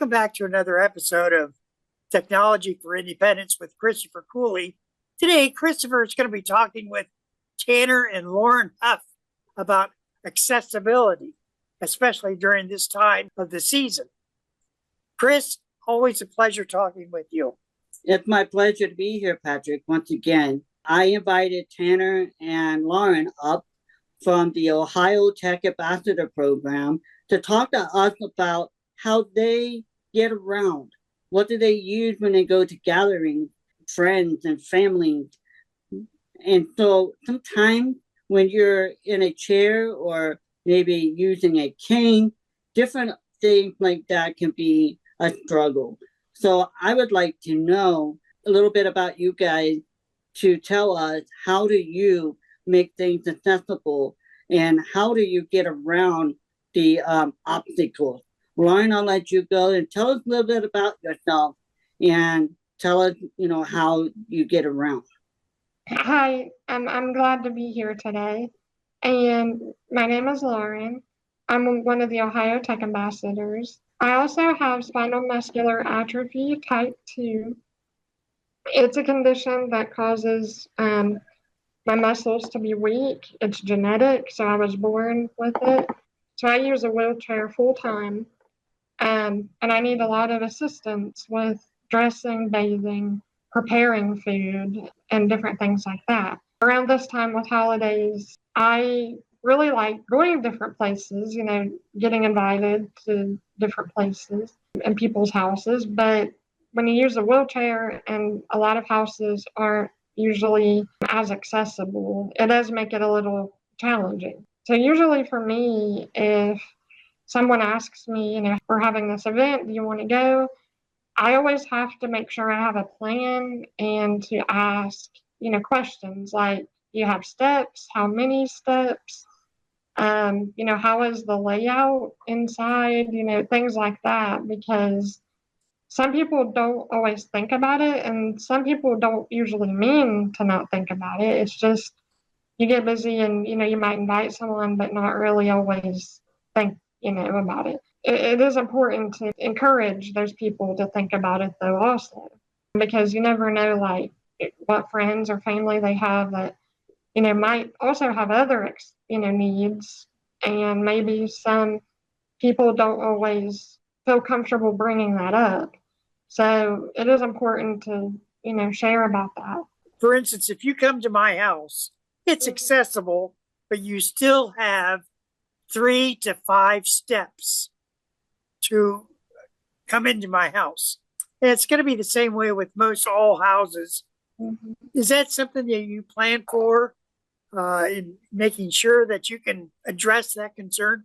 Welcome back to another episode of Technology for Independence with Christopher Cooley. Today, Christopher is going to be talking with Tanner and Lauren Huff about accessibility, especially during this time of the season. Chris, always a pleasure talking with you. It's my pleasure to be here, Patrick, once again. I invited Tanner and Lauren up from the Ohio Tech Ambassador Program to talk to us about how they get around. What do they use when they go to gatherings, friends and family? And so sometimes when you're in a chair or maybe using a cane, different things like that can be a struggle. So I would like to know a little bit about you guys to tell us, how do you make things accessible and how do you get around the obstacles? Lauren, I'll let you go and tell us a little bit about yourself and tell us, how you get around. Hi, I'm glad to be here today. And my name is Lauren. I'm one of the Ohio Tech Ambassadors. I also have spinal muscular atrophy type 2. It's a condition that causes my muscles to be weak. It's genetic, so I was born with it. So I use a wheelchair full time. And I need a lot of assistance with dressing, bathing, preparing food, and different things like that. Around this time with holidays, I really like going to different places, getting invited to different places and people's houses. But when you use a wheelchair and a lot of houses aren't usually as accessible, it does make it a little challenging. So usually for me, if someone asks me, we're having this event, do you want to go? I always have to make sure I have a plan and to ask, questions like, do you have steps? How many steps? How is the layout inside? Things like that, because some people don't always think about it and some people don't usually mean to not think about it. It's just, you get busy and, you might invite someone, but not really always think about it. It is important to encourage those people to think about it though also, because you never know what friends or family they have that, might also have other, needs, and maybe some people don't always feel comfortable bringing that up. So it is important to, share about that. For instance, if you come to my house, it's accessible, but you still have 3 to 5 steps to come into my house. And it's going to be the same way with most all houses. Mm-hmm. Is that something that you plan for in making sure that you can address that concern?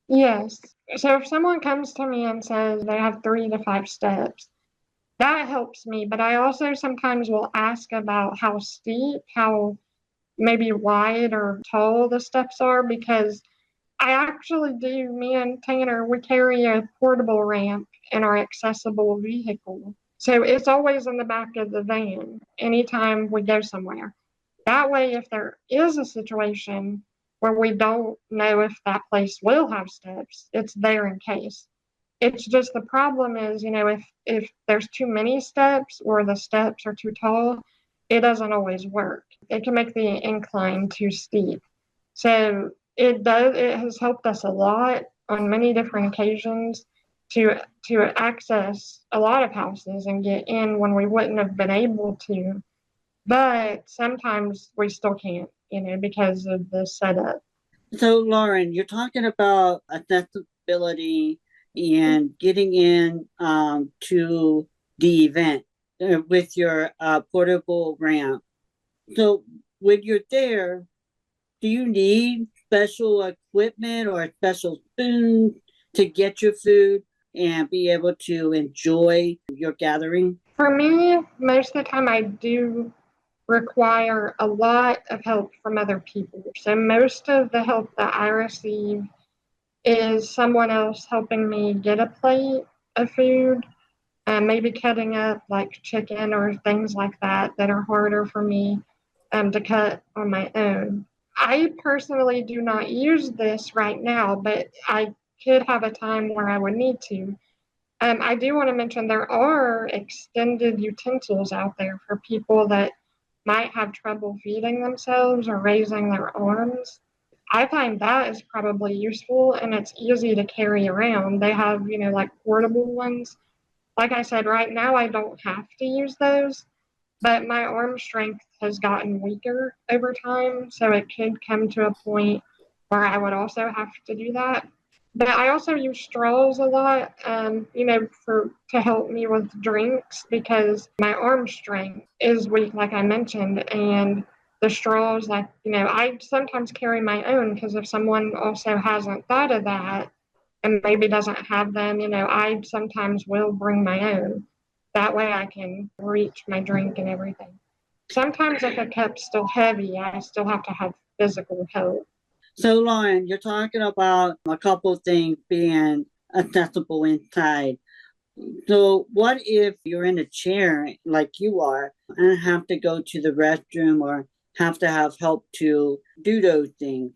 Yes. So if someone comes to me and says they have 3 to 5 steps, that helps me. But I also sometimes will ask about how steep, how maybe wide or tall the steps are, because I actually do, me and Tanner, we carry a portable ramp in our accessible vehicle. So it's always in the back of the van anytime we go somewhere. That way, if there is a situation where we don't know if that place will have steps, it's there in case. It's just the problem is, if there's too many steps or the steps are too tall, it doesn't always work. It can make the incline too steep. So it has helped us a lot on many different occasions to access a lot of houses and get in when we wouldn't have been able to. But sometimes we still can't, because of the setup. So, Lauren, you're talking about accessibility and getting in to the event with your portable ramp. So when you're there, do you need special equipment or special spoons to get your food and be able to enjoy your gathering? For me, most of the time I do require a lot of help from other people. So most of the help that I receive is someone else helping me get a plate of food, maybe cutting up like chicken or things like that are harder for me to cut on my own. I personally do not use this right now, but I could have a time where I would need to. I do want to mention there are extended utensils out there for people that might have trouble feeding themselves or raising their arms. I find that is probably useful and it's easy to carry around. They have, like portable ones. Like I said, right now I don't have to use those, but my arm strength has gotten weaker over time. So it could come to a point where I would also have to do that. But I also use straws a lot, to help me with drinks because my arm strength is weak, like I mentioned, and the straws, I sometimes carry my own because if someone also hasn't thought of that and maybe doesn't have them, I sometimes will bring my own. That way I can reach my drink and everything. Sometimes if a cup's still heavy, I still have to have physical help. So, Lauren, you're talking about a couple of things being accessible inside. So, what if you're in a chair like you are and have to go to the restroom or have to have help to do those things?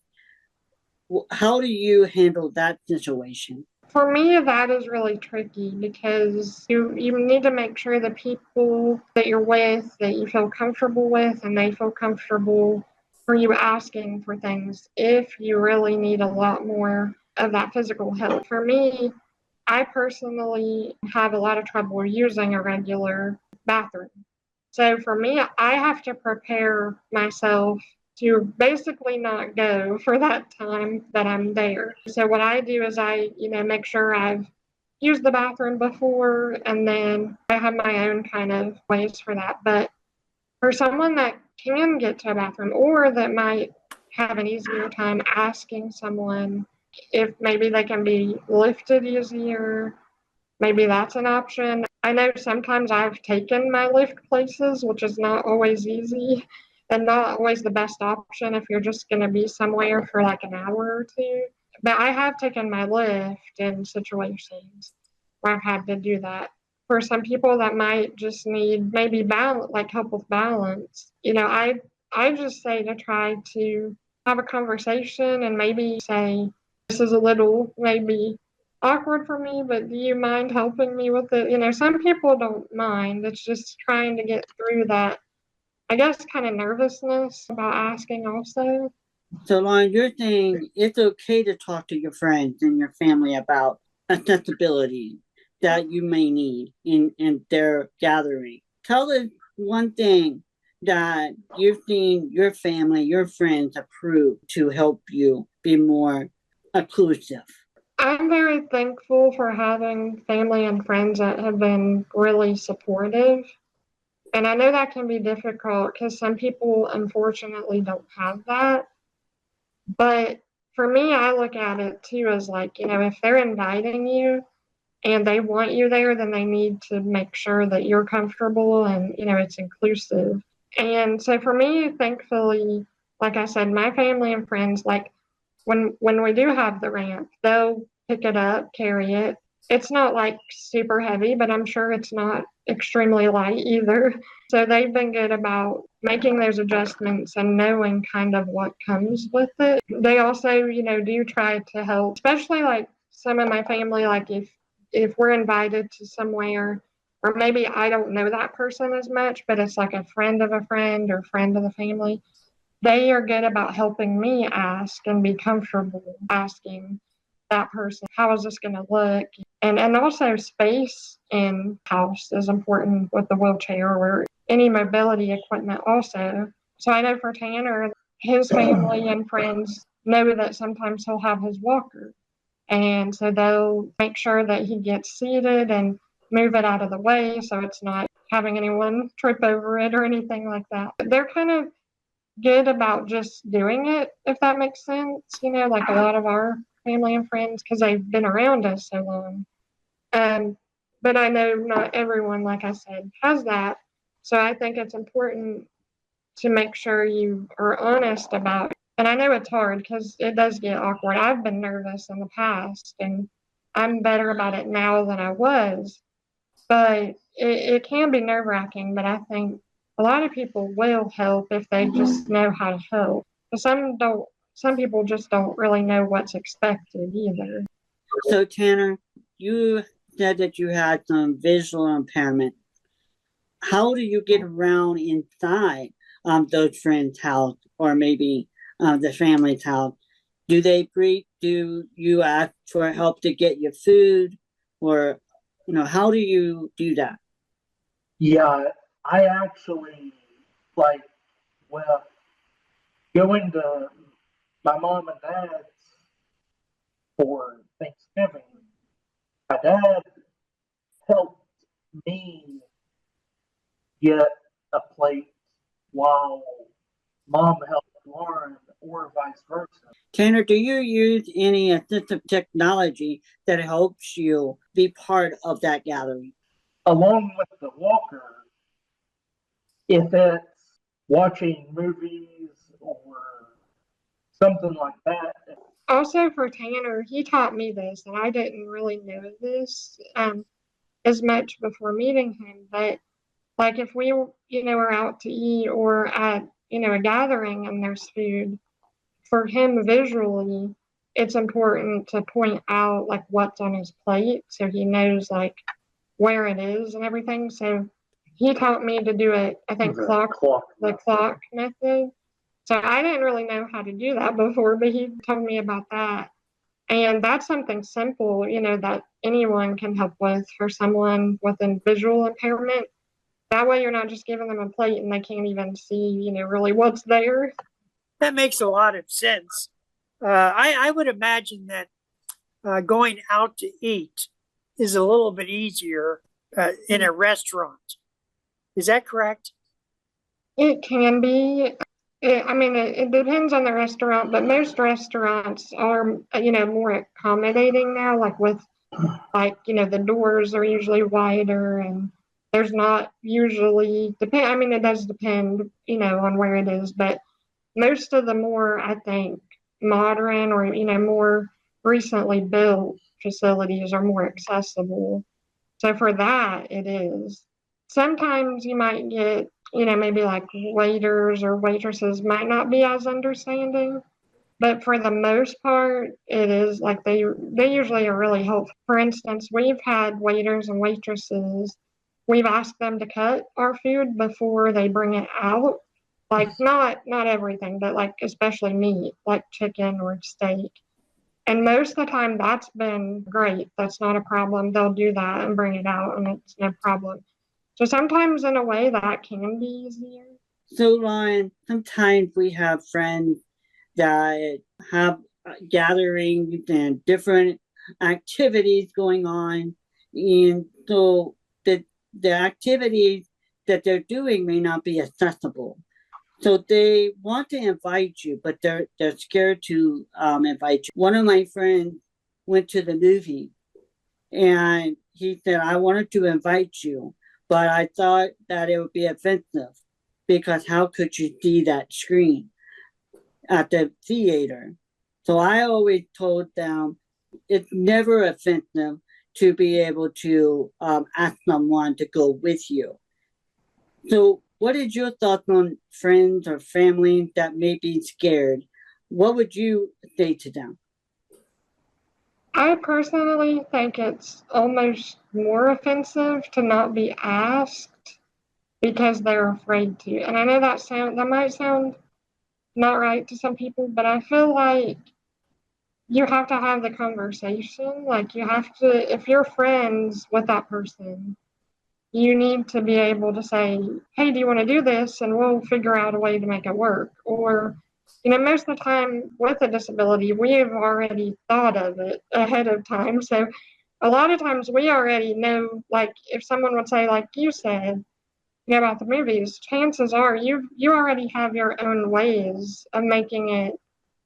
How do you handle that situation? For me, that is really tricky because you need to make sure the people that you're with that you feel comfortable with and they feel comfortable for you asking for things if you really need a lot more of that physical help. For me, I personally have a lot of trouble using a regular bathroom. So for me, I have to prepare myself to basically not go for that time that I'm there. So what I do is make sure I've used the bathroom before and then I have my own kind of ways for that. But for someone that can get to a bathroom or that might have an easier time asking someone if maybe they can be lifted easier, maybe that's an option. I know sometimes I've taken my lift places, which is not always easy and not always the best option if you're just going to be somewhere for like an hour or two. But I have taken my lift in situations where I've had to do that. For some people that might just need maybe balance, like help with balance, I just say to try to have a conversation and maybe say, this is a little maybe awkward for me, but do you mind helping me with it? Some people don't mind. It's just trying to get through that, I guess, kind of nervousness about asking also. So, Lauren, you're saying it's okay to talk to your friends and your family about accessibility that you may need in their gathering. Tell us one thing that you've seen your family, your friends approve to help you be more inclusive. I'm very thankful for having family and friends that have been really supportive. And I know that can be difficult because some people unfortunately don't have that. But for me, I look at it too as like, if they're inviting you and they want you there, then they need to make sure that you're comfortable and, it's inclusive. And so for me, thankfully, like I said, my family and friends, like when we do have the ramp, they'll pick it up, carry it. It's not like super heavy, but I'm sure it's not extremely light either. So they've been good about making those adjustments and knowing kind of what comes with it. They also, do try to help, especially like some of my family, like if we're invited to somewhere or maybe I don't know that person as much, but it's like a friend of a friend or friend of the family, they are good about helping me ask and be comfortable asking that person, how is this going to look? And also space in house is important with the wheelchair or any mobility equipment also. So I know for Tanner, his family and friends know that sometimes he'll have his walker. And so they'll make sure that he gets seated and move it out of the way so it's not having anyone trip over it or anything like that. They're kind of good about just doing it, if that makes sense. Like a lot of our family and friends, because they've been around us so long. Um, but I know not everyone, like I said, has that. So I think it's important to make sure you are honest about it. And I know it's hard because it does get awkward. I've been nervous in the past and I'm better about it now than I was. But it can be nerve wracking, but I think a lot of people will help if they just know how to help. But some people just don't really know what's expected either. So, Tanner, you said that you had some visual impairment. How do you get around inside those friends' house or maybe the family's house? Do they greet? Do you ask for help to get your food? Or, how do you do that? Yeah, I actually like well going to my mom and dad's for Thanksgiving. My dad helped me get a plate while mom helped Lauren, or vice versa. Tanner, do you use any assistive technology that helps you be part of that gathering? Along with the walker, if it's watching movies or something like that. Also for Tanner, he taught me this, and I didn't really know this as much before meeting him. But like if we, are out to eat or at, a gathering and there's food, for him visually, it's important to point out like what's on his plate so he knows like where it is and everything. So he taught me to do it, I think the clock method. So I didn't really know how to do that before, but he told me about that. And that's something simple, that anyone can help with for someone with a visual impairment. That way you're not just giving them a plate and they can't even see, really what's there. That makes a lot of sense. I would imagine that going out to eat is a little bit easier in a restaurant. Is that correct? It can be. It depends on the restaurant, but most restaurants are, more accommodating now, like with, the doors are usually wider and there's not usually, it does depend, on where it is, but most of the more, I think, modern or, more recently built facilities are more accessible. So for that, it is. Sometimes you might get, maybe like waiters or waitresses might not be as understanding, but for the most part, it is like they usually are really helpful. For instance, we've had waiters and waitresses, we've asked them to cut our food before they bring it out. Like not everything, but like especially meat, like chicken or steak. And most of the time that's been great. That's not a problem. They'll do that and bring it out and it's no problem. So sometimes in a way that can be easier. So, Lauren, sometimes we have friends that have gatherings and different activities going on. And so the activities that they're doing may not be accessible. So they want to invite you, but they're scared to invite you. One of my friends went to the movie and he said, I wanted to invite you, but I thought that it would be offensive because how could you see that screen at the theater? So I always told them it's never offensive to be able to ask someone to go with you. So what is your thoughts on friends or family that may be scared? What would you say to them? I personally think it's almost more offensive to not be asked because they're afraid to. And I know that might sound not right to some people, but I feel like you have to have the conversation. Like you have to, if you're friends with that person, you need to be able to say, hey, do you want to do this? And we'll figure out a way to make it work. Or, most of the time with a disability, we have already thought of it ahead of time. So a lot of times we already know, like if someone would say, like you said, about the movies, chances are you already have your own ways of making it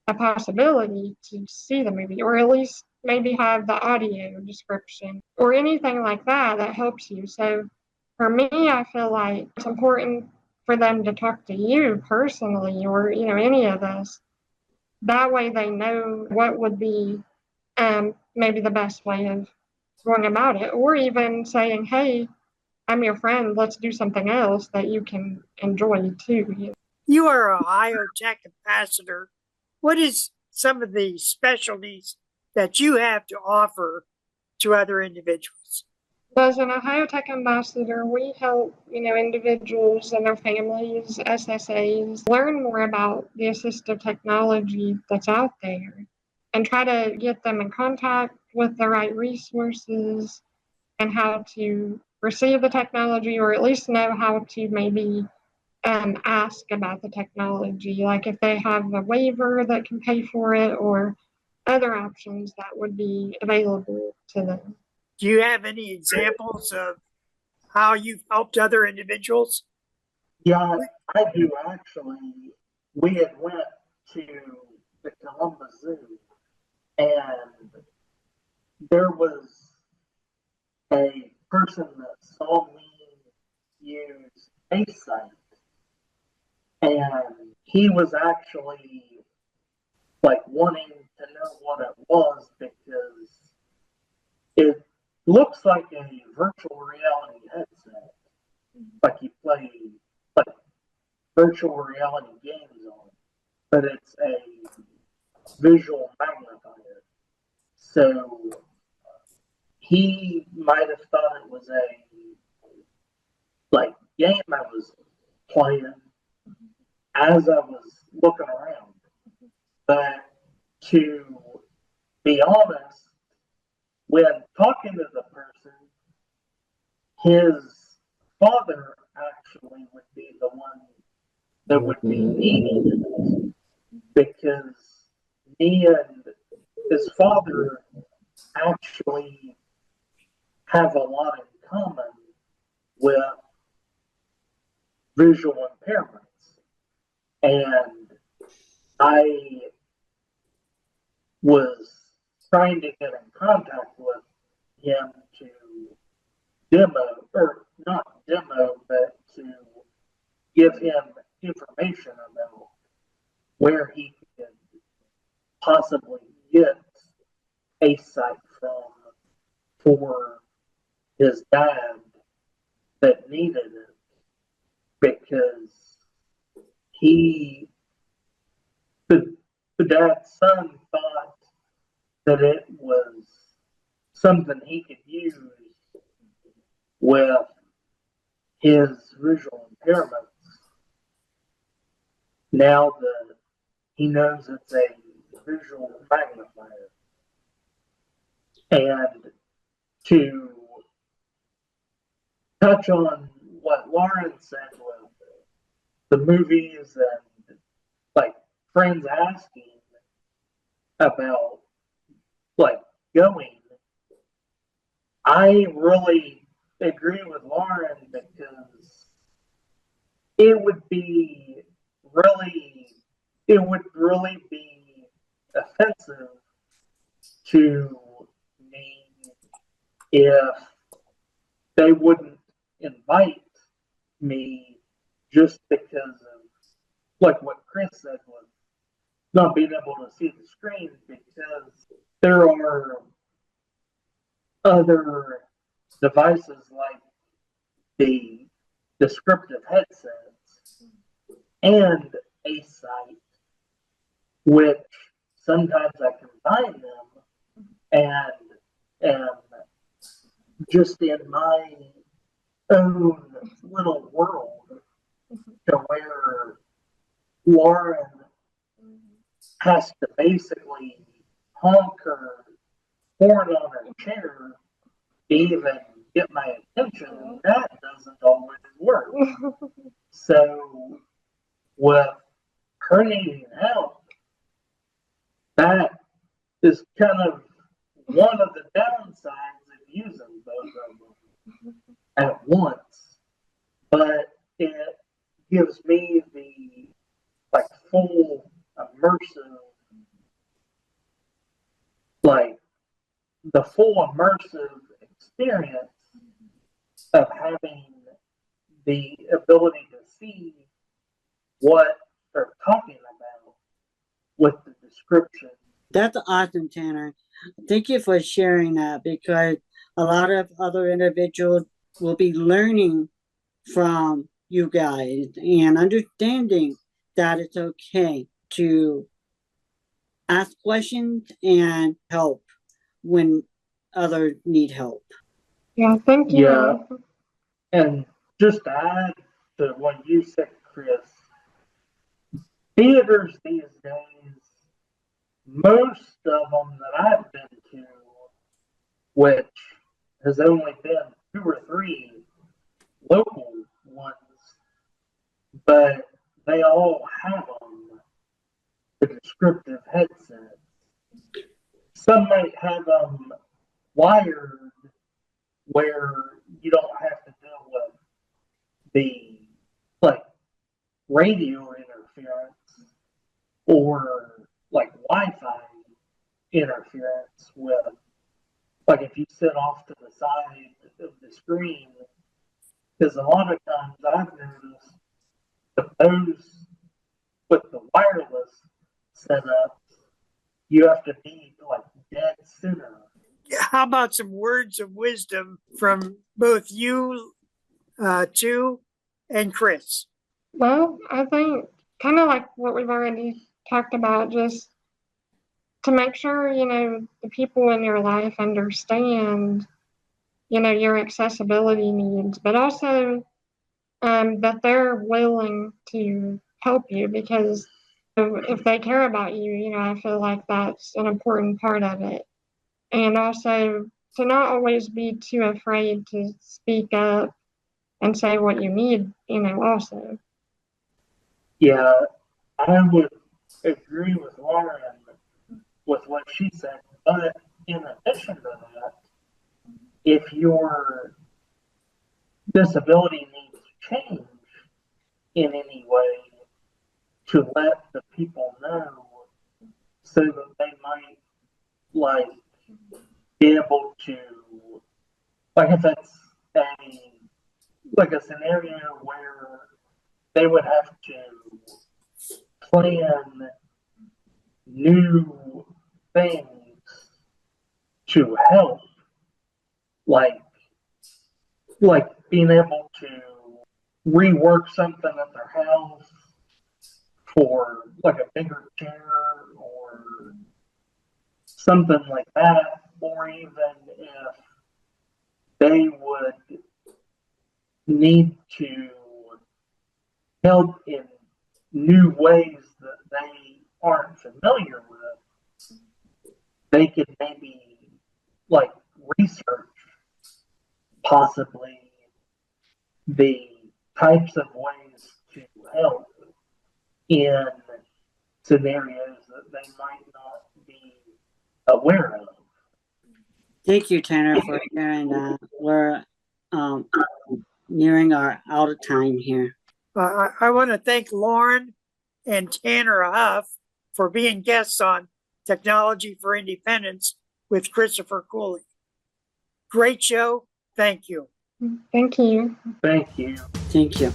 a possibility to see the movie, or at least maybe have the audio description or anything like that that helps you. So for me, I feel like it's important for them to talk to you personally or, any of us. That way they know what would be maybe the best way of going about it, or even saying, hey, I'm your friend, let's do something else that you can enjoy too. You are a Ohio Tech ambassador. What is some of the specialties that you have to offer to other individuals? As an Ohio Tech Ambassador, we help, individuals and their families, SSAs, learn more about the assistive technology that's out there and try to get them in contact with the right resources and how to receive the technology, or at least know how to maybe ask about the technology, like if they have a waiver that can pay for it or other options that would be available to them. Do you have any examples of how you've helped other individuals? Yeah, I do actually. We had went to the Columbus Zoo, and there was a person that saw me use ASIGHT, and he was actually like wanting to know what it was because it looks like a virtual reality headset, like you play like virtual reality games on, but it's a visual magnifier. So he might have thought it was a like game I was playing as I was looking around. But to be honest, when talking to the person, his father actually would be the one that would be needing it because me and his father actually have a lot in common with visual impairments. And I was trying to get in contact with him to demo, or not demo, but to give him information about where he could possibly get ASIGHT from for his dad that needed it because the dad's son thought that it was something he could use with his visual impairments. Now that he knows it's a visual magnifier. And to touch on what Lauren said with the movies and like friends asking about like going, I really agree with Lauren because it would really be offensive to me if they wouldn't invite me just because of like what Chris said was not being able to see the screen, because there are other devices like the descriptive headsets and ASIGHT, which sometimes I combine them and am just in my own little world to where Lauren has to basically honk her horn on her chair to even get my attention, and that doesn't always work. So with her needing help, that is kind of one of the downsides of using both of them at once. But it gives me the like full immersive experience of having the ability to see what they're talking about with the description. That's awesome, Tanner. Thank you for sharing that, because a lot of other individuals will be learning from you guys and understanding that it's okay to ask questions and help when others need help. Yeah, thank you. Yeah. And just to add to what you said, Chris, theaters these days, most of them that I've been to, which has only been 2 or 3 local ones, but they all have them, the descriptive headsets. Some might have them wired where you don't have to deal with the like radio interference or like Wi-Fi interference with, like if you sit off to the side of the screen, because a lot of times I've noticed that those with the wireless setup, you have to be like dead center. How about some words of wisdom from both you two and Chris? Well, I think kind of like what we've already talked about, just to make sure, the people in your life understand, your accessibility needs, but also that they're willing to help you because if they care about you, I feel like that's an important part of it. And also to not always be too afraid to speak up and say what you need, also. Yeah, I would agree with Lauren with what she said, but in addition to that, if your disability needs change in any way, to let the people know so that they might like be able to, like if it's a scenario where they would have to plan new things to help, like being able to rework something at their house for like a bigger chair or something like that, or even if they would need to help in new ways that they aren't familiar with, they could maybe like research possibly the types of ways to help in scenarios that they might not be aware of. Thank you, Tanner, for sharing that. We're nearing our out of time here. I want to thank Lauren and Tanner Huff for being guests on Technology for Independence with Christopher Cooley. Great show. Thank you. Thank you. Thank you. Thank you.